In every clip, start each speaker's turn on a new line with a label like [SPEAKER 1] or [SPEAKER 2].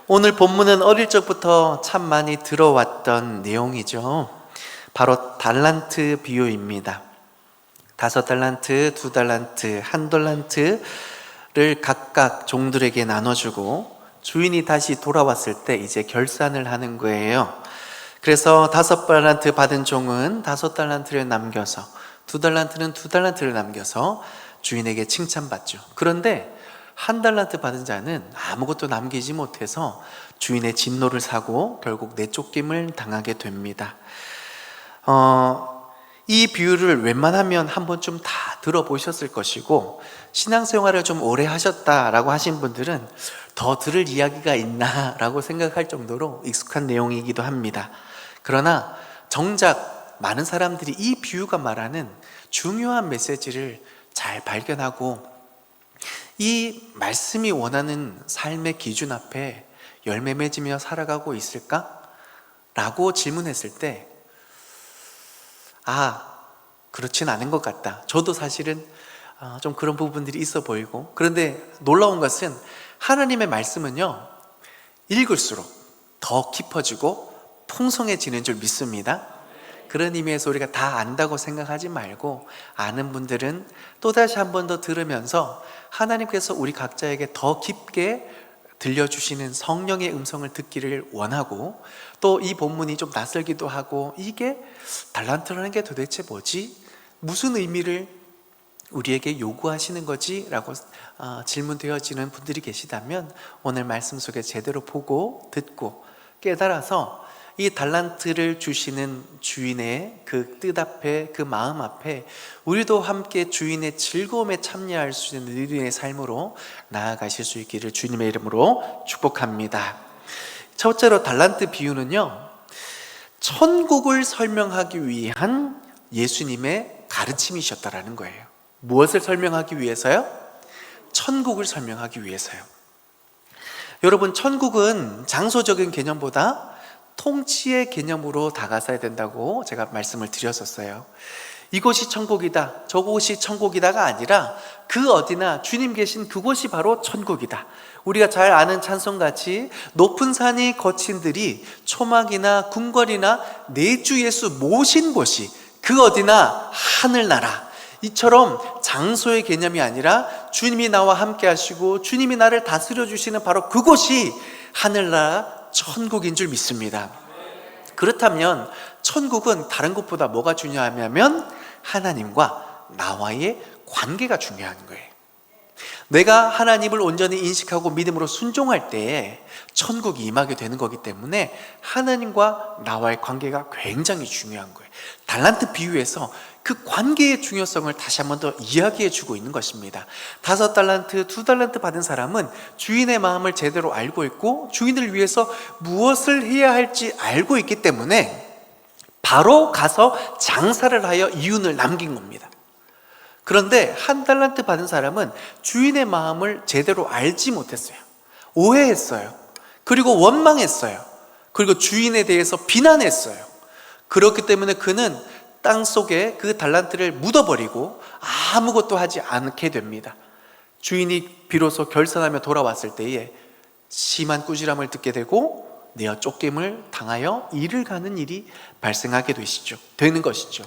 [SPEAKER 1] 오늘 본문은 어릴 적부터 참 많이 들어왔던 내용이죠. 바로 달란트 비유입니다. 5달란트, 2달란트, 1달란트를 각각 종들에게 나눠주고 주인이 다시 돌아왔을 때 이제 결산을 하는 거예요. 그래서 5달란트 받은 종은 5달란트를 남겨서, 2달란트는 2달란트를 남겨서 주인에게 칭찬받죠. 그런데 1달란트 받은 자는 아무것도 남기지 못해서 주인의 진노를 사고 결국 내쫓김을 당하게 됩니다. 이 비유를 웬만하면 한 번쯤 다 들어보셨을 것이고, 신앙생활을 좀 오래 하셨다라고 하신 분들은 더 들을 이야기가 있나 라고 생각할 정도로 익숙한 내용이기도 합니다. 그러나 정작 많은 사람들이 이 비유가 말하는 중요한 메시지를 잘 발견하고 이 말씀이 원하는 삶의 기준 앞에 열매 맺으며 살아가고 있을까? 라고 질문했을 때 그렇진 않은 것 같다. 저도 사실은 좀 그런 부분들이 있어 보이고, 그런데 놀라운 것은 하나님의 말씀은요, 읽을수록 더 깊어지고 풍성해지는 줄 믿습니다. 그런 의미에서 우리가 다 안다고 생각하지 말고, 아는 분들은 또다시 한 번 더 들으면서 하나님께서 우리 각자에게 더 깊게 들려주시는 성령의 음성을 듣기를 원하고, 또 이 본문이 좀 낯설기도 하고, 이게 달란트라는 게 도대체 뭐지? 무슨 의미를 우리에게 요구하시는 거지? 라고 질문되어지는 분들이 계시다면 오늘 말씀 속에 제대로 보고 듣고 깨달아서 이 달란트를 주시는 주인의 그 뜻 앞에, 그 마음 앞에 우리도 함께 주인의 즐거움에 참여할 수 있는 우리의 삶으로 나아가실 수 있기를 주님의 이름으로 축복합니다. 첫째로 달란트 비유는요, 천국을 설명하기 위한 예수님의 가르침이셨다라는 거예요. 무엇을 설명하기 위해서요? 천국을 설명하기 위해서요. 여러분, 천국은 장소적인 개념보다 통치의 개념으로 다가서야 된다고 제가 말씀을 드렸었어요. 이곳이 천국이다, 저곳이 천국이다가 아니라 그 어디나 주님 계신 그곳이 바로 천국이다. 우리가 잘 아는 찬송같이 높은 산이 거친 들이 초막이나 궁궐이나 내 주 예수 모신 곳이 그 어디나 하늘나라, 이처럼 장소의 개념이 아니라 주님이 나와 함께 하시고 주님이 나를 다스려 주시는 바로 그곳이 하늘나라 천국인 줄 믿습니다. 그렇다면 천국은 다른 것보다 뭐가 중요하냐면 하나님과 나와의 관계가 중요한 거예요. 내가 하나님을 온전히 인식하고 믿음으로 순종할 때에 천국이 임하게 되는 거기 때문에 하나님과 나와의 관계가 굉장히 중요한 거예요. 달란트 비유에서 그 관계의 중요성을 다시 한 번 더 이야기해 주고 있는 것입니다. 5달란트, 2달란트 받은 사람은 주인의 마음을 제대로 알고 있고 주인을 위해서 무엇을 해야 할지 알고 있기 때문에 바로 가서 장사를 하여 이윤을 남긴 겁니다. 그런데 1달란트 받은 사람은 주인의 마음을 제대로 알지 못했어요. 오해했어요. 그리고 원망했어요. 그리고 주인에 대해서 비난했어요. 그렇기 때문에 그는 땅속에 그 달란트를 묻어버리고 아무것도 하지 않게 됩니다. 주인이 비로소 결산하며 돌아왔을 때에 심한 꾸지람을 듣게 되고 내어 쫓김을 당하여 일을 가는 일이 발생하게 되는 것이죠.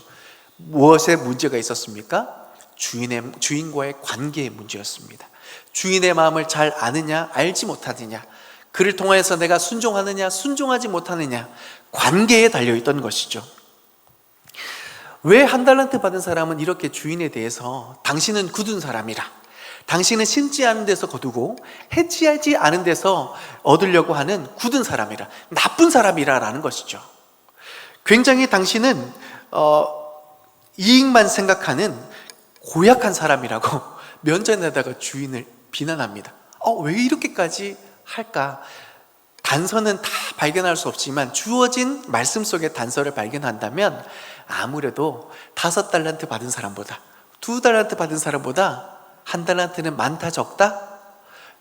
[SPEAKER 1] 무엇에 문제가 있었습니까? 주인과의 관계의 문제였습니다. 주인의 마음을 잘 아느냐, 알지 못하느냐, 그를 통하여서 내가 순종하느냐, 순종하지 못하느냐, 관계에 달려있던 것이죠. 왜 1달란트 받은 사람은 이렇게 주인에 대해서 당신은 굳은 사람이라, 당신은 심지 않은 데서 거두고 해치하지 않은 데서 얻으려고 하는 굳은 사람이라, 나쁜 사람이라 라는 것이죠. 굉장히 당신은 이익만 생각하는 고약한 사람이라고 면전에다가 주인을 비난합니다. 왜 이렇게까지 할까? 단서는 다 발견할 수 없지만 주어진 말씀 속의 단서를 발견한다면 아무래도 5달란트 받은 사람보다 2달란트 받은 사람보다 1달란트는 많다, 적다?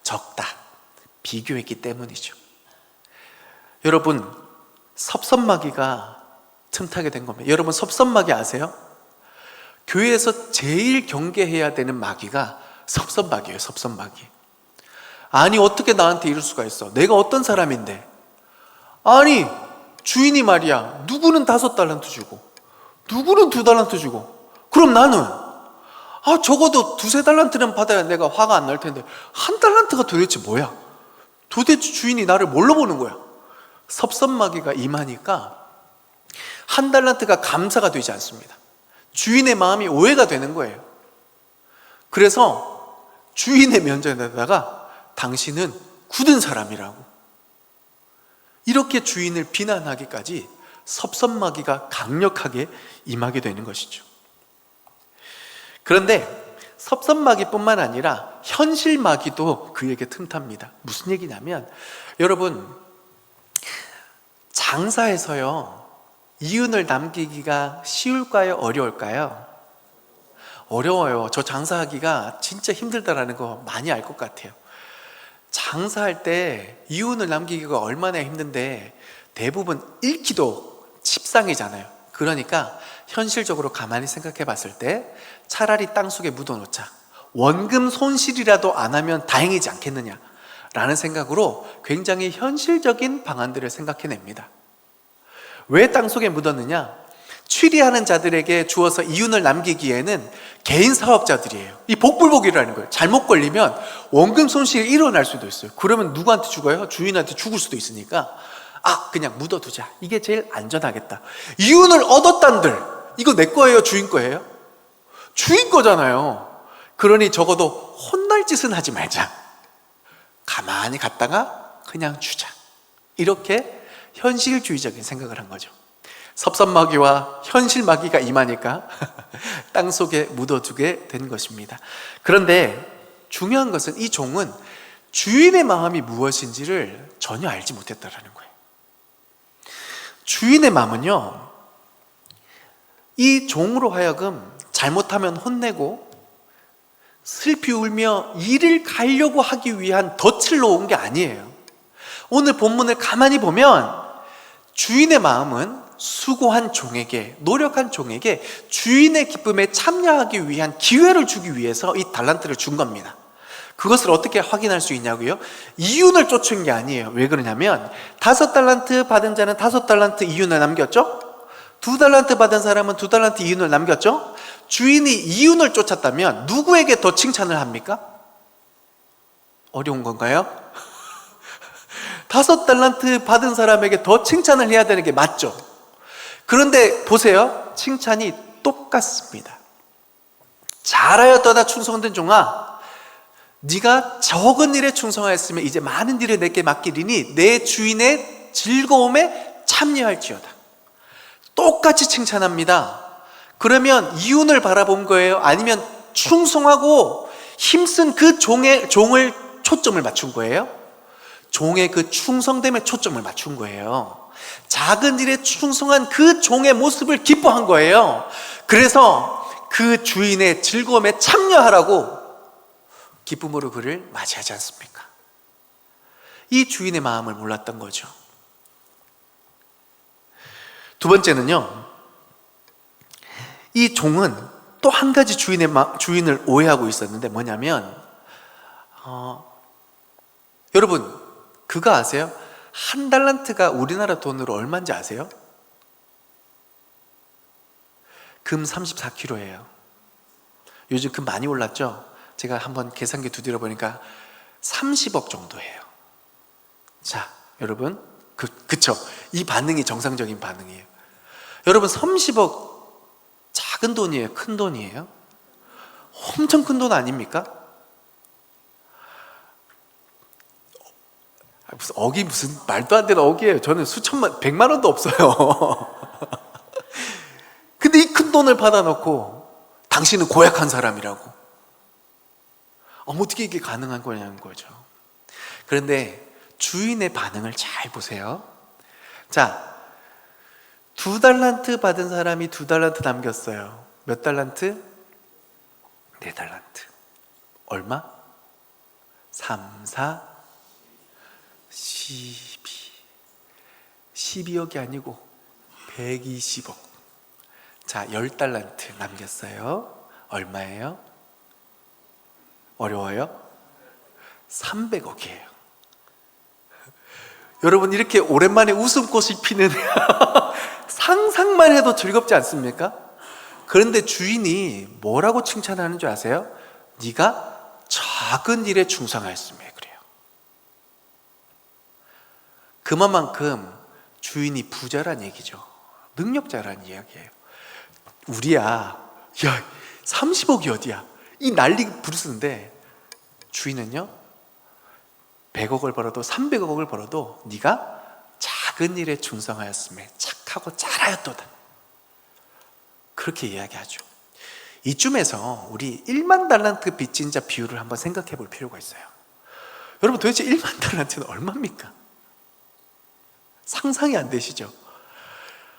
[SPEAKER 1] 적다. 비교했기 때문이죠. 여러분, 섭섭마귀가 틈타게 된 겁니다. 여러분, 섭섭마귀 아세요? 교회에서 제일 경계해야 되는 마귀가 섭섭마귀예요. 섭섭마귀. 아니 어떻게 나한테 이럴 수가 있어? 내가 어떤 사람인데? 아니 주인이 말이야, 누구는 5달란트 주고 누구는 2달란트 주고, 그럼 나는 적어도 2~3달란트는 받아야 내가 화가 안 날 텐데 1달란트가 도대체 뭐야? 도대체 주인이 나를 뭘로 보는 거야? 섭섭마귀가 임하니까 1달란트가 감사가 되지 않습니다. 주인의 마음이 오해가 되는 거예요. 그래서 주인의 면전에다가 당신은 굳은 사람이라고, 이렇게 주인을 비난하기까지 섭섭마귀가 강력하게 임하게 되는 것이죠. 그런데 섭섭마귀뿐만 아니라 현실마귀도 그에게 틈탑니다. 무슨 얘기냐면, 여러분 장사에서요, 이윤을 남기기가 쉬울까요? 어려울까요? 어려워요. 저 장사하기가 진짜 힘들다라는 거 많이 알 것 같아요. 장사할 때 이윤을 남기기가 얼마나 힘든데 대부분 잃기도 십상이잖아요. 그러니까 현실적으로 가만히 생각해 봤을 때 차라리 땅속에 묻어놓자, 원금 손실이라도 안 하면 다행이지 않겠느냐 라는 생각으로 굉장히 현실적인 방안들을 생각해냅니다. 왜 땅속에 묻었느냐? 취리하는 자들에게 주어서 이윤을 남기기에는 개인 사업자들이에요. 이 복불복이라는 거예요. 잘못 걸리면 원금 손실이 일어날 수도 있어요. 그러면 누구한테 죽어요? 주인한테 죽을 수도 있으니까 그냥 묻어두자, 이게 제일 안전하겠다. 이윤을 얻었단들, 이거 내 거예요? 주인 거예요? 주인 거잖아요. 그러니 적어도 혼날 짓은 하지 말자, 가만히 갔다가 그냥 주자, 이렇게 현실주의적인 생각을 한 거죠. 섭섭마귀와 현실마귀가 임하니까 땅속에 묻어두게 된 것입니다. 그런데 중요한 것은 이 종은 주인의 마음이 무엇인지를 전혀 알지 못했다라는 거예요. 주인의 마음은요, 이 종으로 하여금 잘못하면 혼내고 슬피 울며 일을 가려고 하기 위한 덫을 놓은 게 아니에요. 오늘 본문을 가만히 보면 주인의 마음은 수고한 종에게, 노력한 종에게 주인의 기쁨에 참여하기 위한 기회를 주기 위해서 이 달란트를 준 겁니다. 그것을 어떻게 확인할 수 있냐고요? 이윤을 쫓은 게 아니에요. 왜 그러냐면 5달란트 받은 자는 5달란트 이윤을 남겼죠? 2달란트 받은 사람은 2달란트 이윤을 남겼죠? 주인이 이윤을 쫓았다면 누구에게 더 칭찬을 합니까? 어려운 건가요? 5달란트 받은 사람에게 더 칭찬을 해야 되는 게 맞죠? 그런데 보세요, 칭찬이 똑같습니다. 잘하였도다 충성된 종아, 네가 적은 일에 충성하였으면 이제 많은 일을 내게 맡기리니 내 주인의 즐거움에 참여할지어다. 똑같이 칭찬합니다. 그러면 이윤을 바라본 거예요? 아니면 충성하고 힘쓴 그 종을 초점을 맞춘 거예요? 종의 그 충성됨에 초점을 맞춘 거예요. 작은 일에 충성한 그 종의 모습을 기뻐한 거예요. 그래서 그 주인의 즐거움에 참여하라고 기쁨으로 그를 맞이하지 않습니까? 이 주인의 마음을 몰랐던 거죠. 두 번째는요, 이 종은 또 한 가지 주인을 오해하고 있었는데 뭐냐면, 여러분 그거 아세요? 1달란트가 우리나라 돈으로 얼마인지 아세요? 금 34kg예요. 요즘 금 많이 올랐죠? 제가 한번 계산기 두드려 보니까 30억 정도예요. 자, 여러분, 그쵸? 이 반응이 정상적인 반응이에요. 여러분, 30억 작은 돈이에요? 큰 돈이에요? 엄청 큰 돈 아닙니까? 무슨 말도 안 되는 억이에요. 저는 수천만, 100만 원도 없어요. 근데 이 큰 돈을 받아놓고 당신은 고약한 사람이라고. 어떻게 이게 가능한 거냐는 거죠. 그런데 주인의 반응을 잘 보세요. 자, 2달란트 받은 사람이 2달란트 남겼어요. 몇 달란트? 4달란트. 얼마? 3, 4, 12억이 아니고 120억. 자, 10달란트 남겼어요. 얼마예요? 어려워요? 300억이에요. 여러분, 이렇게 오랜만에 웃음꽃이 피는 상상만 해도 즐겁지 않습니까? 그런데 주인이 뭐라고 칭찬하는 줄 아세요? 네가 작은 일에 충성하였음에 그래요. 그만큼 주인이 부자란 얘기죠. 능력자란 이야기예요. 우리야, 야, 30억이 어디야? 이 난리 부르스는데 주인은요, 100억을 벌어도 300억을 벌어도 네가 작은 일에 충성하였음에 착하고 잘하였도다, 그렇게 이야기하죠. 이쯤에서 우리 1만 달란트 빚진 자 비율을 한번 생각해 볼 필요가 있어요. 여러분, 도대체 1만 달란트는 얼마입니까? 상상이 안 되시죠?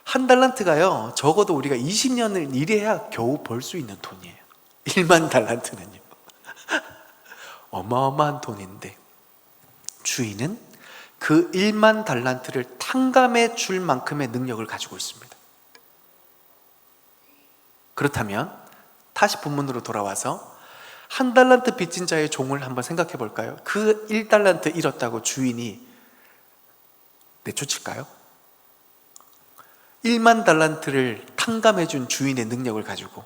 [SPEAKER 1] 한 달란트가요, 적어도 우리가 20년을 일해야 겨우 벌 수 있는 돈이에요. 1만 달란트는요. 어마어마한 돈인데 주인은 그 1만 달란트를 탕감해 줄 만큼의 능력을 가지고 있습니다. 그렇다면 다시 본문으로 돌아와서 한 달란트 빚진 자의 종을 한번 생각해 볼까요? 그 1달란트 잃었다고 주인이 내쫓을까요? 1만 달란트를 탕감해 준 주인의 능력을 가지고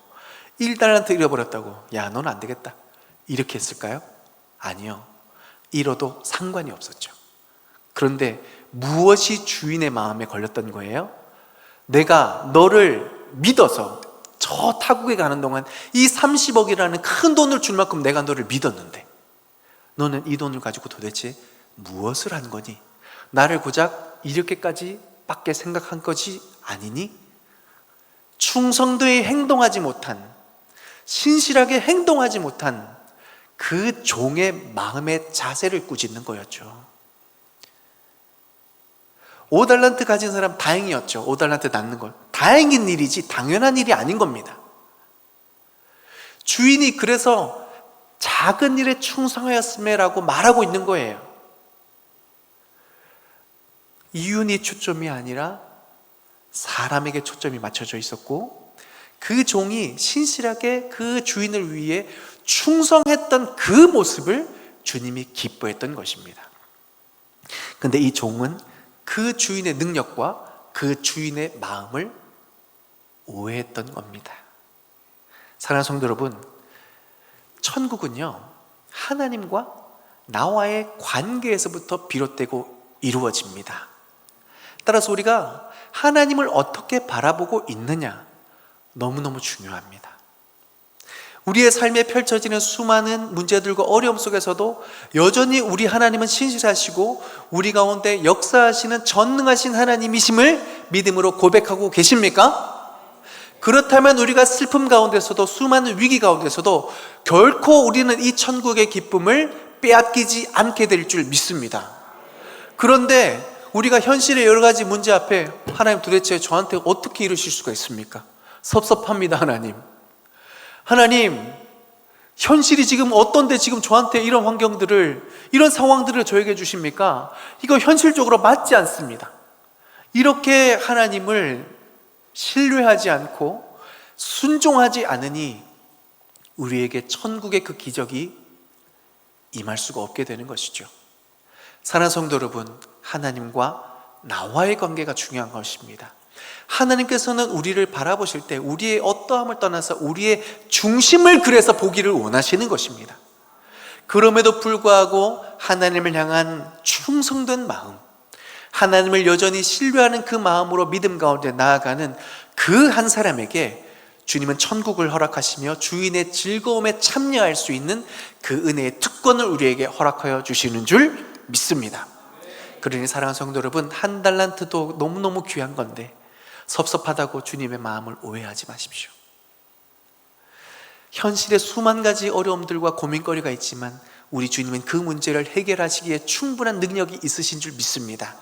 [SPEAKER 1] 1달란트 잃어버렸다고 야, 넌 안 되겠다, 이렇게 했을까요? 아니요. 잃어도 상관이 없었죠. 그런데 무엇이 주인의 마음에 걸렸던 거예요? 내가 너를 믿어서 저 타국에 가는 동안 이 30억이라는 큰 돈을 줄 만큼 내가 너를 믿었는데 너는 이 돈을 가지고 도대체 무엇을 한 거니? 나를 고작 이렇게까지 밖에 생각한 것이 아니니? 충성되이 행동하지 못한, 신실하게 행동하지 못한 그 종의 마음의 자세를 꾸짖는 거였죠. 5달란트 가진 사람 다행이었죠. 5달란트 낳는 건 다행인 일이지 당연한 일이 아닌 겁니다. 주인이 그래서 작은 일에 충성하였음에라고 말하고 있는 거예요. 이윤이 초점이 아니라 사람에게 초점이 맞춰져 있었고, 그 종이 신실하게 그 주인을 위해 충성했던 그 모습을 주님이 기뻐했던 것입니다. 그런데 이 종은 그 주인의 능력과 그 주인의 마음을 오해했던 겁니다. 사랑하는 성도 여러분, 천국은요, 하나님과 나와의 관계에서부터 비롯되고 이루어집니다. 따라서 우리가 하나님을 어떻게 바라보고 있느냐, 너무너무 중요합니다. 우리의 삶에 펼쳐지는 수많은 문제들과 어려움 속에서도 여전히 우리 하나님은 신실하시고 우리 가운데 역사하시는 전능하신 하나님이심을 믿음으로 고백하고 계십니까? 그렇다면 우리가 슬픔 가운데서도, 수많은 위기 가운데서도 결코 우리는 이 천국의 기쁨을 빼앗기지 않게 될 줄 믿습니다. 그런데 우리가 현실의 여러 가지 문제 앞에 하나님, 도대체 저한테 어떻게 이러실 수가 있습니까? 섭섭합니다. 하나님, 현실이 지금 어떤데 지금 저한테 이런 환경들을, 이런 상황들을 저에게 주십니까? 이거 현실적으로 맞지 않습니다. 이렇게 하나님을 신뢰하지 않고 순종하지 않으니 우리에게 천국의 그 기적이 임할 수가 없게 되는 것이죠. 사랑하는 성도 여러분, 하나님과 나와의 관계가 중요한 것입니다. 하나님께서는 우리를 바라보실 때 우리의 어떠함을 떠나서 우리의 중심을 그래서 보기를 원하시는 것입니다. 그럼에도 불구하고 하나님을 향한 충성된 마음, 하나님을 여전히 신뢰하는 그 마음으로 믿음 가운데 나아가는 그 한 사람에게 주님은 천국을 허락하시며 주인의 즐거움에 참여할 수 있는 그 은혜의 특권을 우리에게 허락하여 주시는 줄 믿습니다. 그러니 사랑하는 성도 여러분, 한 달란트도 너무너무 귀한 건데 섭섭하다고 주님의 마음을 오해하지 마십시오. 현실에 수만 가지 어려움들과 고민거리가 있지만 우리 주님은 그 문제를 해결하시기에 충분한 능력이 있으신 줄 믿습니다.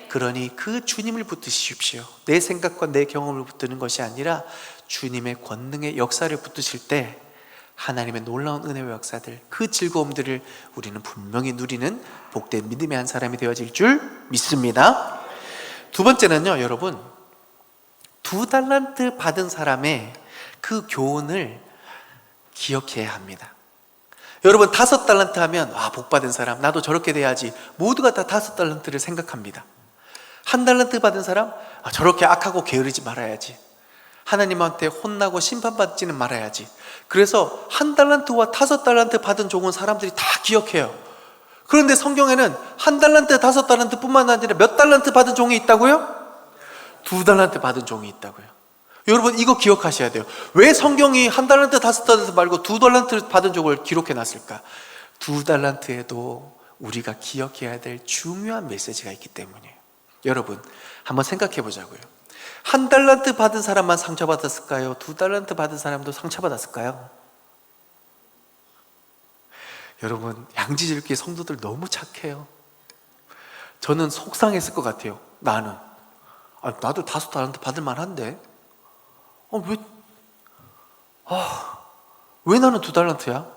[SPEAKER 1] 그러니 그 주님을 붙드십시오. 내 생각과 내 경험을 붙드는 것이 아니라 주님의 권능의 역사를 붙드실 때 하나님의 놀라운 은혜와 역사들, 그 즐거움들을 우리는 분명히 누리는 복된 믿음의 한 사람이 되어질 줄 믿습니다. 두 번째는요, 여러분, 2달란트 받은 사람의 그 교훈을 기억해야 합니다. 여러분 5달란트 하면 복 받은 사람, 나도 저렇게 돼야지. 모두가 다 5달란트를 생각합니다. 1달란트 받은 사람, 저렇게 악하고 게으르지 말아야지. 하나님한테 혼나고 심판받지는 말아야지. 그래서 1달란트와 5달란트 받은 종은 사람들이 다 기억해요. 그런데 성경에는 1달란트, 5달란트 뿐만 아니라 몇 달란트 받은 종이 있다고요? 2달란트 받은 종이 있다고요. 여러분 이거 기억하셔야 돼요. 왜 성경이 1달란트, 5달란트 말고 2달란트 받은 종을 기록해 놨을까? 2달란트에도 우리가 기억해야 될 중요한 메시지가 있기 때문이에요. 여러분 한번 생각해 보자고요. 1달란트 받은 사람만 상처받았을까요? 2달란트 받은 사람도 상처받았을까요? 여러분 양지절교회 성도들 너무 착해요. 저는 속상했을 것 같아요. 나도 5달란트 받을 만한데 왜 나는 2달란트야?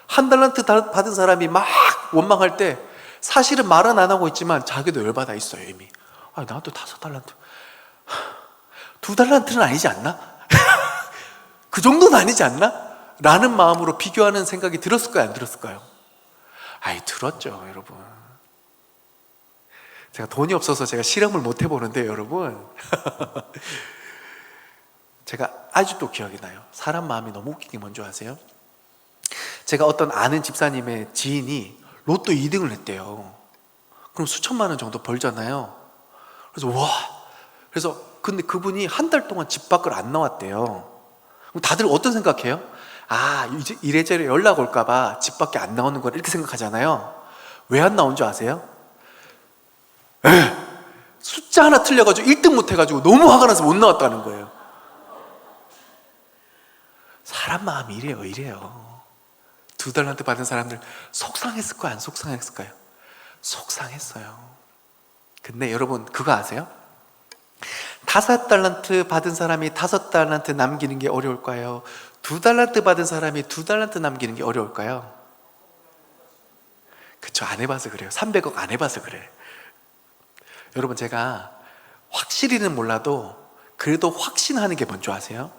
[SPEAKER 1] 1달란트 받은 사람이 막 원망할 때 사실은 말은 안 하고 있지만 자기도 열받아 있어요. 이미 나도 5달란트 2달란트는 아니지 않나? 그 정도는 아니지 않나? 라는 마음으로 비교하는 생각이 들었을까요? 안 들었을까요? 들었죠 여러분. 제가 돈이 없어서 제가 실험을 못 해보는데 여러분 제가 아직도 기억이 나요. 사람 마음이 너무 웃긴 게 뭔지 아세요? 제가 어떤 아는 집사님의 지인이 로또 2등을 했대요. 그럼 수천만 원 정도 벌잖아요. 그래서 근데 그분이 한 달 동안 집 밖을 안 나왔대요. 그럼 다들 어떤 생각해요? 이제 이래저래 연락 올까봐 집 밖에 안 나오는 걸 이렇게 생각하잖아요. 왜 안 나온 줄 아세요? 숫자 하나 틀려가지고 1등 못 해가지고 너무 화가 나서 못 나왔다는 거예요. 사람 마음이 이래요. 2달란트 받은 사람들 속상했을까요? 안 속상했을까요? 속상했어요. 근데 여러분 그거 아세요? 5달란트 받은 사람이 5달란트 남기는 게 어려울까요? 2달란트 받은 사람이 2달란트 남기는 게 어려울까요? 그쵸, 안 해봐서 그래요. 300억 안 해봐서 그래. 여러분 제가 확실히는 몰라도 그래도 확신하는 게 뭔지 아세요?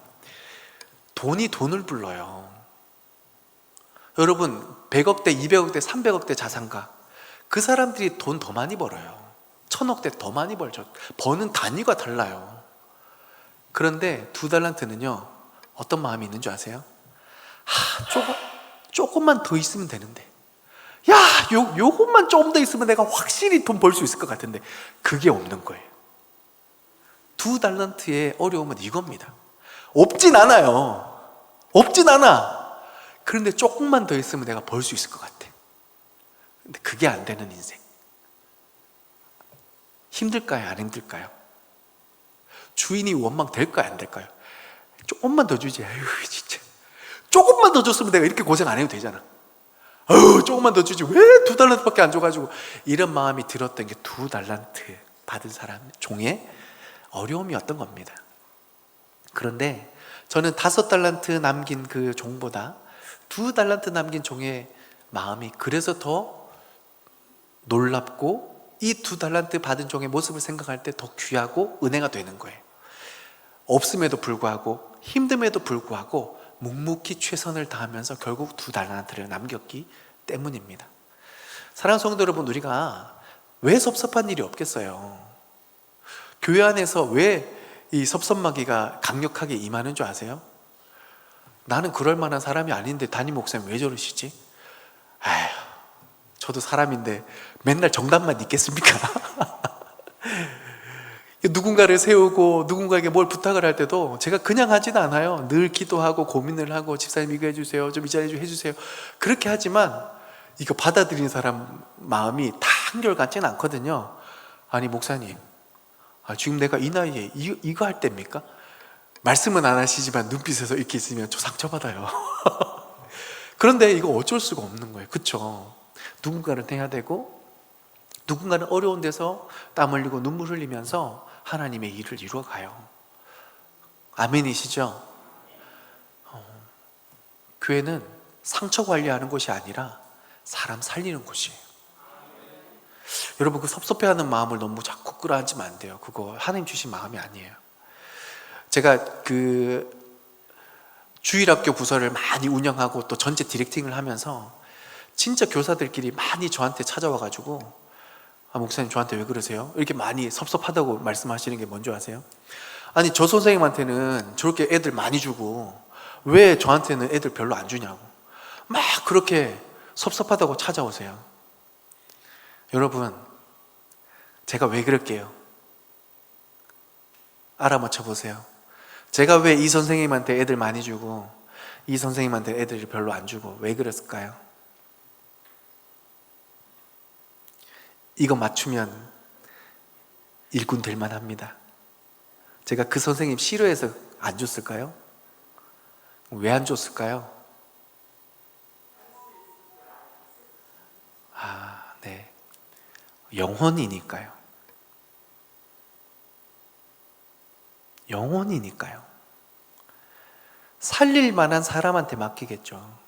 [SPEAKER 1] 돈이 돈을 불러요. 여러분 100억대, 200억대, 300억대 자산가, 그 사람들이 돈 더 많이 벌어요. 1000억대 더 많이 벌죠. 버는 단위가 달라요. 그런데 2달란트는요 어떤 마음이 있는 줄 아세요? 조금만 더 있으면 되는데, 요것만 조금 더 있으면 내가 확실히 돈 벌 수 있을 것 같은데 그게 없는 거예요. 2달란트의 어려움은 이겁니다. 없진 않아요. 그런데 조금만 더 있으면 내가 벌 수 있을 것 같아. 근데 그게 안 되는 인생. 힘들까요? 안 힘들까요? 주인이 원망될까요? 안 될까요? 조금만 더 주지. 진짜 조금만 더 줬으면 내가 이렇게 고생 안 해도 되잖아. 조금만 더 주지 왜 2달란트밖에 안 줘가지고, 이런 마음이 들었던 게 2달란트 받은 사람 종의 어려움이었던 겁니다. 그런데 저는 5달란트 남긴 그 종보다 2달란트 남긴 종의 마음이 그래서 더 놀랍고, 이 2달란트 받은 종의 모습을 생각할 때 더 귀하고 은혜가 되는 거예요. 없음에도 불구하고, 힘듦에도 불구하고 묵묵히 최선을 다하면서 결국 2달란트를 남겼기 때문입니다. 사랑하는 성도 여러분, 우리가 왜 섭섭한 일이 없겠어요? 교회 안에서 왜 이 섭섭마귀가 강력하게 임하는 줄 아세요? 나는 그럴 만한 사람이 아닌데 담임 목사님 왜 저러시지? 저도 사람인데 맨날 정답만 있겠습니까? 누군가를 세우고 누군가에게 뭘 부탁을 할 때도 제가 그냥 하지는 않아요. 늘 기도하고 고민을 하고, 집사님 이거 해주세요, 좀 이 자리 좀 해주세요, 그렇게 하지만 이거 받아들이는 사람 마음이 다 한결같지는 않거든요. 아니 목사님, 지금 내가 이 나이에 이거 할 때입니까? 말씀은 안 하시지만 눈빛에서 이렇게 있으면 저 상처받아요. 그런데 이거 어쩔 수가 없는 거예요. 그쵸? 누군가는 해야 되고, 누군가는 어려운 데서 땀 흘리고 눈물 흘리면서 하나님의 일을 이루어가요. 아멘이시죠? 교회는 상처 관리하는 곳이 아니라 사람 살리는 곳이에요. 여러분 그 섭섭해하는 마음을 너무 자꾸 끌어안지면 안 돼요. 그거 하나님 주신 마음이 아니에요. 제가 그 주일학교 부서를 많이 운영하고 또 전체 디렉팅을 하면서 진짜 교사들끼리 많이 저한테 찾아와가지고 아, 목사님 저한테 왜 그러세요? 이렇게 많이 섭섭하다고 말씀하시는 게 뭔지 아세요? 아니 저 선생님한테는 저렇게 애들 많이 주고 왜 저한테는 애들 별로 안 주냐고 막 그렇게 섭섭하다고 찾아오세요. 여러분, 제가 왜 그럴게요? 알아맞혀 보세요. 제가 왜 이 선생님한테 애들 많이 주고 이 선생님한테 애들을 별로 안 주고 왜 그랬을까요? 이거 맞추면 일꾼 될 만합니다. 제가 그 선생님 싫어해서 안 줬을까요? 왜 안 줬을까요? 아, 네. 영혼이니까요. 영혼이니까요. 살릴 만한 사람한테 맡기겠죠.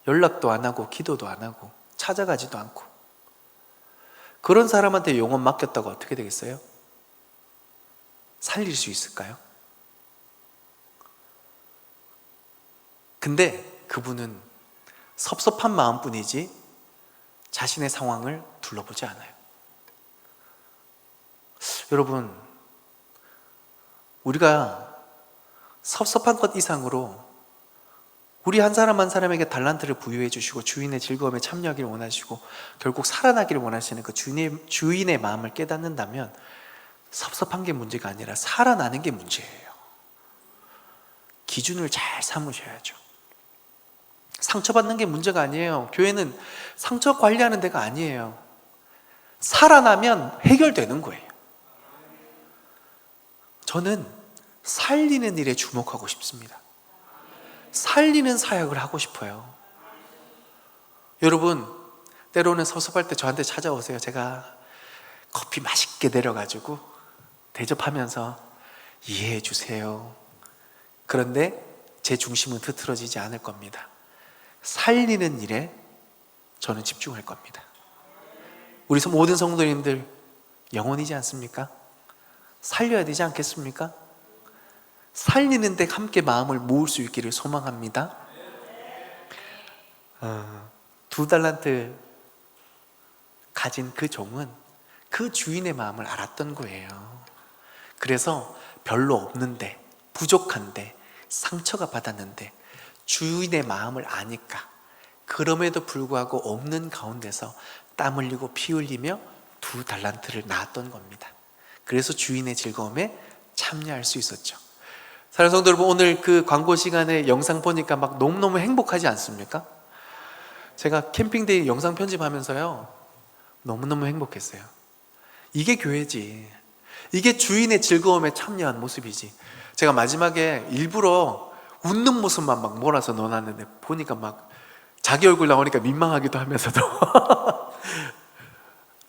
[SPEAKER 1] 연락도 안 하고 기도도 안 하고 찾아가지도 않고 그런 사람한테 영혼 맡겼다고 어떻게 되겠어요? 살릴 수 있을까요? 근데 그분은 섭섭한 마음뿐이지 자신의 상황을 둘러보지 않아요. 여러분, 우리가 섭섭한 것 이상으로 우리 한 사람 한 사람에게 달란트를 부여해 주시고 주인의 즐거움에 참여하기를 원하시고 결국 살아나기를 원하시는 그 주인의 마음을 깨닫는다면 섭섭한 게 문제가 아니라 살아나는 게 문제예요. 기준을 잘 삼으셔야죠. 상처받는 게 문제가 아니에요. 교회는 상처 관리하는 데가 아니에요. 살아나면 해결되는 거예요. 저는 살리는 일에 주목하고 싶습니다. 살리는 사역을 하고 싶어요. 여러분, 때로는 섭섭할 때 저한테 찾아오세요. 제가 커피 맛있게 내려가지고 대접하면서 이해해 주세요. 그런데 제 중심은 흐트러지지 않을 겁니다. 살리는 일에 저는 집중할 겁니다. 우리 모든 성도님들 영혼이지 않습니까? 살려야 되지 않겠습니까? 살리는 데 함께 마음을 모을 수 있기를 소망합니다. 2달란트 가진 그 종은 그 주인의 마음을 알았던 거예요. 그래서 별로 없는데, 부족한데, 상처가 받았는데 주인의 마음을 아니까 그럼에도 불구하고 없는 가운데서 땀 흘리고 피 흘리며 2달란트를 낳았던 겁니다. 그래서 주인의 즐거움에 참여할 수 있었죠. 사랑하는 성도 여러분, 오늘 그 광고 시간에 영상 보니까 막 너무너무 행복하지 않습니까? 제가 캠핑데이 영상 편집하면서요 너무너무 행복했어요. 이게 교회지. 이게 주인의 즐거움에 참여한 모습이지. 제가 마지막에 일부러 웃는 모습만 막 몰아서 넣어놨는데 보니까 막 자기 얼굴 나오니까 민망하기도 하면서도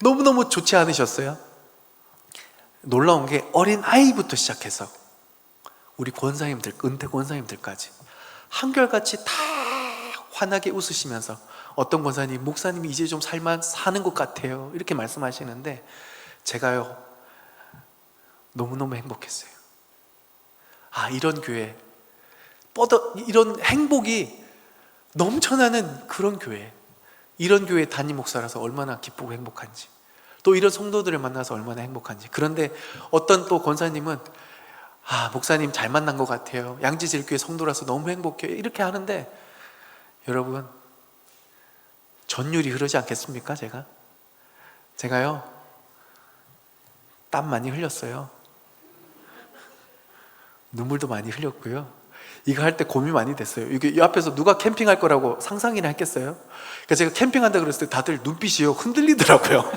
[SPEAKER 1] 너무너무 좋지 않으셨어요? 놀라운 게 어린 아이부터 시작해서 우리 권사님들, 은퇴 권사님들까지 한결같이 다 환하게 웃으시면서 어떤 권사님, 목사님이 이제 좀 사는 것 같아요 이렇게 말씀하시는데 제가요 너무너무 행복했어요. 아, 이런 교회, 이런 행복이 넘쳐나는 그런 교회, 이런 교회 담임 목사라서 얼마나 기쁘고 행복한지, 또 이런 성도들을 만나서 얼마나 행복한지. 그런데 어떤 또 권사님은 아, 목사님 잘 만난 것 같아요, 양지제일교회 성도라서 너무 행복해요 이렇게 하는데, 여러분 전율이 흐르지 않겠습니까? 제가요 땀 많이 흘렸어요. 눈물도 많이 흘렸고요. 이거 할 때 고민 많이 됐어요. 이게 이 앞에서 누가 캠핑할 거라고 상상이나 했겠어요? 그러니까 제가 캠핑한다 그랬을 때 다들 눈빛이요 흔들리더라고요.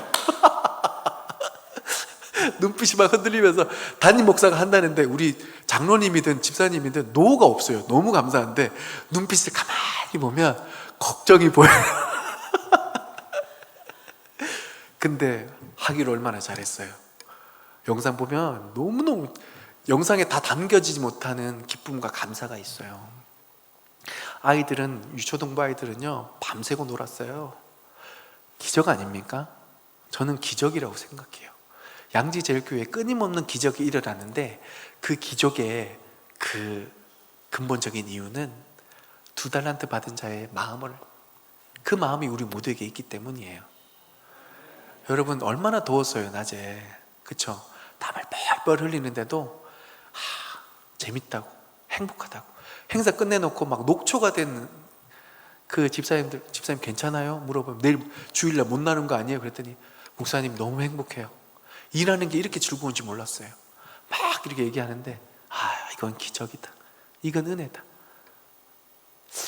[SPEAKER 1] 눈빛이 막 흔들리면서 담임 목사가 한다는데 우리 장로님이든 집사님이든 노가 없어요. 너무 감사한데 눈빛을 가만히 보면 걱정이 보여요. 근데 하기를 얼마나 잘했어요. 영상 보면 너무너무 영상에 다 담겨지지 못하는 기쁨과 감사가 있어요. 아이들은, 유초등부 아이들은요 밤새고 놀았어요. 기적 아닙니까? 저는 기적이라고 생각해요. 양지제일교회에 끊임없는 기적이 일어나는데 그 기적의 그 근본적인 이유는 두 달란트 받은 자의 그 마음이 우리 모두에게 있기 때문이에요. 여러분, 얼마나 더웠어요 낮에. 그쵸? 땀을 뻘뻘 흘리는데도 재밌다고, 행복하다고, 행사 끝내놓고 막 녹초가 된 그 집사님 괜찮아요? 물어보면 내일 주일날 못 나는 거 아니에요? 그랬더니 목사님 너무 행복해요. 일하는 게 이렇게 즐거운지 몰랐어요. 막 이렇게 얘기하는데 이건 기적이다, 이건 은혜다.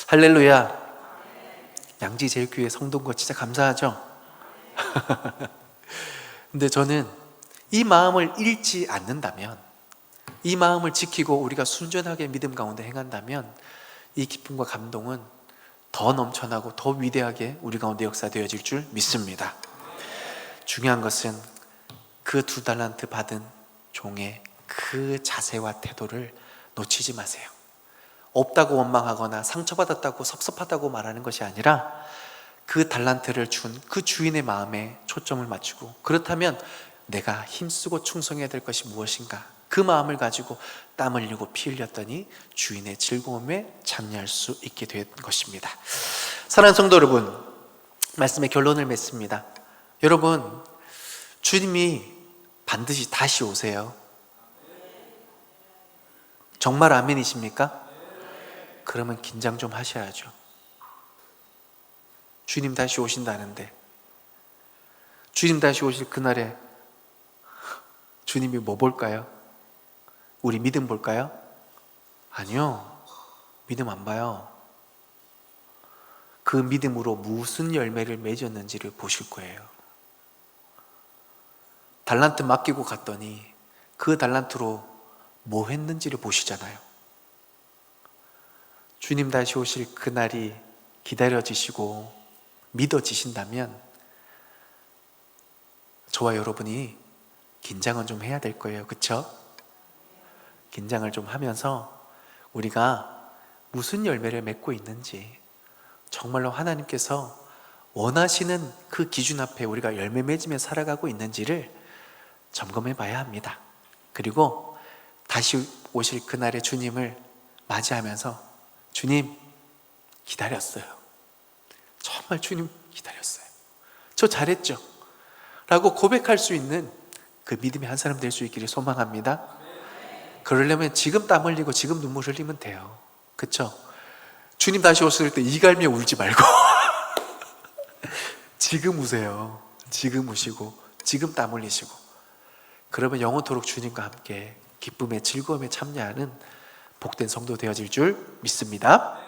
[SPEAKER 1] 할렐루야. 양지제일교회 성도인 진짜 감사하죠? 근데 저는 이 마음을 잃지 않는다면, 이 마음을 지키고 우리가 순전하게 믿음 가운데 행한다면 이 기쁨과 감동은 더 넘쳐나고 더 위대하게 우리 가운데 역사되어질 줄 믿습니다. 중요한 것은 그 두 달란트 받은 종의 그 자세와 태도를 놓치지 마세요. 없다고 원망하거나 상처받았다고 섭섭하다고 말하는 것이 아니라 그 달란트를 준 그 주인의 마음에 초점을 맞추고, 그렇다면 내가 힘쓰고 충성해야 될 것이 무엇인가, 그 마음을 가지고 땀 흘리고 피 흘렸더니 주인의 즐거움에 참여할 수 있게 된 것입니다. 사랑하는 성도 여러분, 말씀의 결론을 맺습니다. 여러분, 주님이 반드시 다시 오세요. 정말 아멘이십니까? 그러면 긴장 좀 하셔야죠. 주님 다시 오신다는데, 주님 다시 오실 그날에 주님이 뭐 볼까요? 우리 믿음 볼까요? 아니요, 믿음 안 봐요. 그 믿음으로 무슨 열매를 맺었는지를 보실 거예요. 달란트 맡기고 갔더니 그 달란트로 뭐 했는지를 보시잖아요. 주님 다시 오실 그날이 기다려지시고 믿어지신다면 저와 여러분이 긴장은 좀 해야 될 거예요. 그렇죠? 긴장을 좀 하면서 우리가 무슨 열매를 맺고 있는지, 정말로 하나님께서 원하시는 그 기준 앞에 우리가 열매 맺으며 살아가고 있는지를 점검해 봐야 합니다. 그리고 다시 오실 그날의 주님을 맞이하면서 주님 기다렸어요. 정말 주님 기다렸어요. 저 잘했죠? 라고 고백할 수 있는 그 믿음의 한 사람 될 수 있기를 소망합니다. 그러려면 지금 땀 흘리고 지금 눈물 흘리면 돼요. 그쵸? 주님 다시 오실 때 이갈며 울지 말고 지금 우세요. 지금 우시고 지금 땀 흘리시고, 그러면 영원토록 주님과 함께 기쁨의 즐거움에 참여하는 복된 성도 되어질 줄 믿습니다.